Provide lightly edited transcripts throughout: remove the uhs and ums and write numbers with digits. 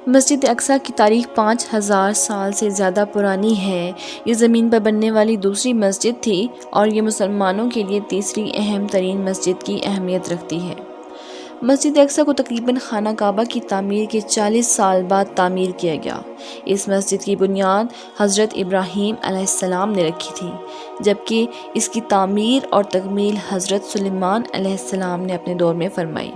مسجد اقصیٰ کی تاریخ 5000 سال سے زیادہ پرانی ہے۔ یہ زمین پر بننے والی دوسری مسجد تھی اور یہ مسلمانوں کے لیے تیسری اہم ترین مسجد کی اہمیت رکھتی ہے۔ مسجد اقصیٰ کو تقریباً خانہ کعبہ کی تعمیر کے 40 سال بعد تعمیر کیا گیا۔ اس مسجد کی بنیاد حضرت ابراہیم علیہ السلام نے رکھی تھی، جبکہ اس کی تعمیر اور تکمیل حضرت سلیمان علیہ السلام نے اپنے دور میں فرمائی۔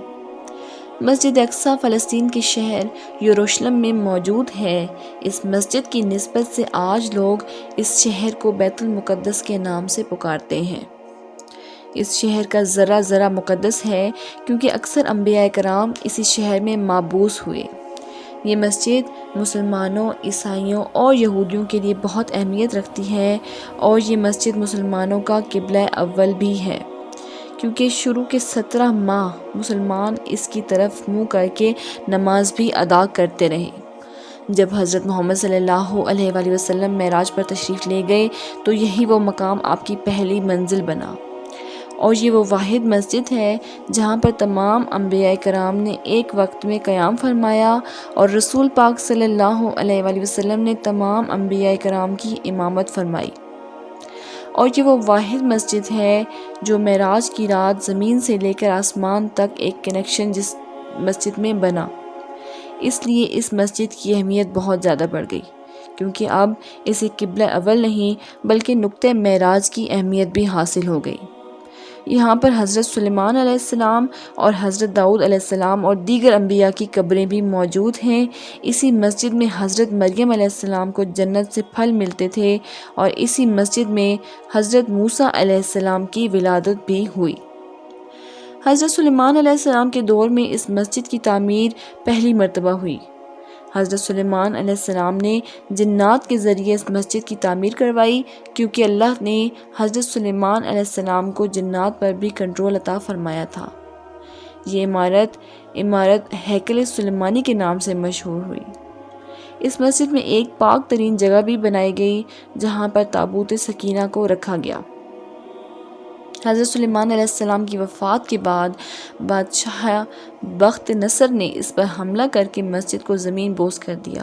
مسجد اقصیٰ فلسطین کے شہر یروشلم میں موجود ہے۔ اس مسجد کی نسبت سے آج لوگ اس شہر کو بیت المقدس کے نام سے پکارتے ہیں۔ اس شہر کا ذرہ ذرہ مقدس ہے کیونکہ اکثر انبیاء کرام اسی شہر میں مابعوث ہوئے۔ یہ مسجد مسلمانوں، عیسائیوں اور یہودیوں کے لیے بہت اہمیت رکھتی ہے اور یہ مسجد مسلمانوں کا قبلہ اول بھی ہے، کیونکہ شروع کے 17 ماہ مسلمان اس کی طرف منہ کر کے نماز بھی ادا کرتے رہے۔ جب حضرت محمد صلی اللہ علیہ وآلہ وسلم معراج پر تشریف لے گئے تو یہی وہ مقام آپ کی پہلی منزل بنا، اور یہ وہ واحد مسجد ہے جہاں پر تمام انبیاء کرام نے ایک وقت میں قیام فرمایا اور رسول پاک صلی اللہ علیہ وآلہ وسلم نے تمام انبیاء کرام کی امامت فرمائی، اور یہ وہ واحد مسجد ہے جو معراج کی رات زمین سے لے کر آسمان تک ایک کنیکشن جس مسجد میں بنا۔ اس لیے اس مسجد کی اہمیت بہت زیادہ بڑھ گئی، کیونکہ اب اسے قبلہ اول نہیں بلکہ نقطہ معراج کی اہمیت بھی حاصل ہو گئی۔ یہاں پر حضرت سلیمان علیہ السلام اور حضرت داؤد علیہ السلام اور دیگر انبیاء کی قبریں بھی موجود ہیں۔ اسی مسجد میں حضرت مریم علیہ السلام کو جنت سے پھل ملتے تھے اور اسی مسجد میں حضرت موسیٰ علیہ السلام کی ولادت بھی ہوئی۔ حضرت سلیمان علیہ السلام کے دور میں اس مسجد کی تعمیر پہلی مرتبہ ہوئی۔ حضرت سلیمان علیہ السلام نے جنات کے ذریعے اس مسجد کی تعمیر کروائی، کیونکہ اللہ نے حضرت سلیمان علیہ السلام کو جنات پر بھی کنٹرول عطا فرمایا تھا۔ یہ عمارت ہیکل سلیمانی کے نام سے مشہور ہوئی۔ اس مسجد میں ایک پاک ترین جگہ بھی بنائی گئی جہاں پر تابوت سکینہ کو رکھا گیا۔ حضرت سلیمان علیہ السلام کی وفات کے بعد بادشاہ بخت نصر نے اس پر حملہ کر کے مسجد کو زمین بوس کر دیا،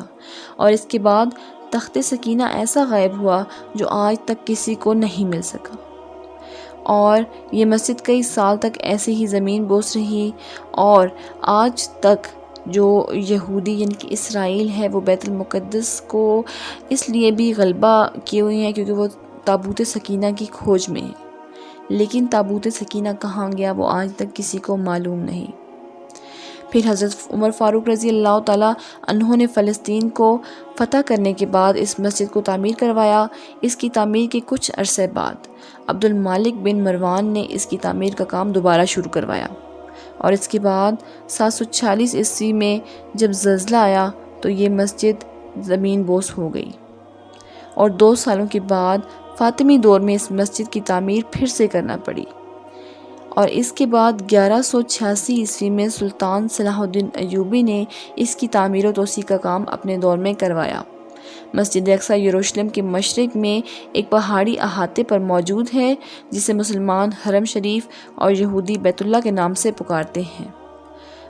اور اس کے بعد تخت سکینہ ایسا غائب ہوا جو آج تک کسی کو نہیں مل سکا، اور یہ مسجد کئی سال تک ایسے ہی زمین بوس رہی، اور آج تک جو یہودی یعنی کہ اسرائیل ہے وہ بیت المقدس کو اس لیے بھی غلبہ کیے ہوئے ہیں کیونکہ وہ تابوت سکینہ کی کھوج میں ہے، لیکن تابوت سکینہ کہاں گیا وہ آج تک کسی کو معلوم نہیں۔ پھر حضرت عمر فاروق رضی اللہ تعالیٰ عنہ نے فلسطین کو فتح کرنے کے بعد اس مسجد کو تعمیر کروایا۔ اس کی تعمیر کے کچھ عرصے بعد عبد المالک بن مروان نے اس کی تعمیر کا کام دوبارہ شروع کروایا، اور اس کے بعد 746 عیسوی میں جب زلزلہ آیا تو یہ مسجد زمین بوس ہو گئی، اور 2 سالوں کے بعد فاطمی دور میں اس مسجد کی تعمیر پھر سے کرنا پڑی، اور اس کے بعد 1186 عیسوی میں سلطان صلاح الدین ایوبی نے اس کی تعمیر و توسیع کا کام اپنے دور میں کروایا۔ مسجد اقصیٰ یروشلم کے مشرق میں ایک پہاڑی احاطے پر موجود ہے جسے مسلمان حرم شریف اور یہودی بیت اللہ کے نام سے پکارتے ہیں۔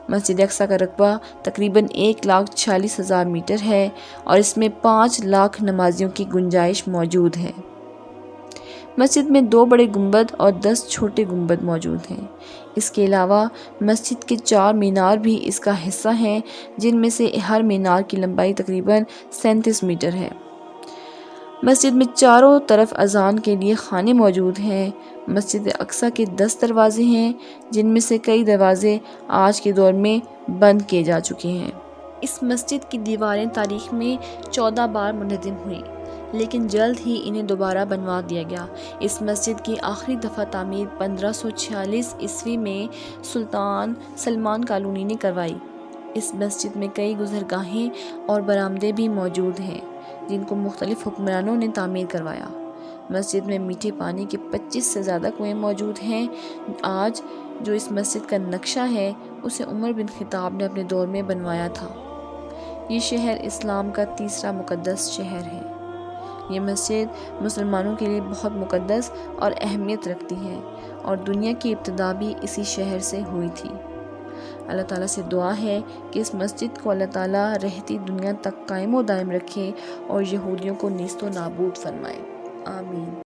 مسجد اقصیٰ کا رقبہ تقریباً 1,40,000 میٹر ہے اور اس میں 5 لاکھ نمازیوں کی گنجائش موجود ہے۔ مسجد میں 2 بڑے گنبد اور 10 چھوٹے گنبد موجود ہیں۔ اس کے علاوہ مسجد کے 4 مینار بھی اس کا حصہ ہیں، جن میں سے ہر مینار کی لمبائی تقریباً 37 میٹر ہے۔ مسجد میں چاروں طرف اذان کے لیے خانے موجود ہیں۔ مسجد اقصیٰ کے 10 دروازے ہیں، جن میں سے کئی دروازے آج کے دور میں بند کیے جا چکے ہیں۔ اس مسجد کی دیواریں تاریخ میں 14 بار منہدم ہوئیں، لیکن جلد ہی انہیں دوبارہ بنوا دیا گیا۔ اس مسجد کی آخری دفعہ تعمیر 1546 عیسوی میں سلطان سلمان کالونی نے کروائی۔ اس مسجد میں کئی گزرگاہیں اور برآمدے بھی موجود ہیں جن کو مختلف حکمرانوں نے تعمیر کروایا۔ مسجد میں میٹھے پانی کے 25 سے زیادہ کنویں موجود ہیں۔ آج جو اس مسجد کا نقشہ ہے اسے عمر بن خطاب نے اپنے دور میں بنوایا تھا۔ یہ شہر اسلام کا تیسرا مقدس شہر ہے۔ یہ مسجد مسلمانوں کے لیے بہت مقدس اور اہمیت رکھتی ہے، اور دنیا کی ابتدا بھی اسی شہر سے ہوئی تھی۔ اللہ تعالیٰ سے دعا ہے کہ اس مسجد کو اللہ تعالیٰ رہتی دنیا تک قائم و دائم رکھے اور یہودیوں کو نیست و نابود فرمائے۔ آمین۔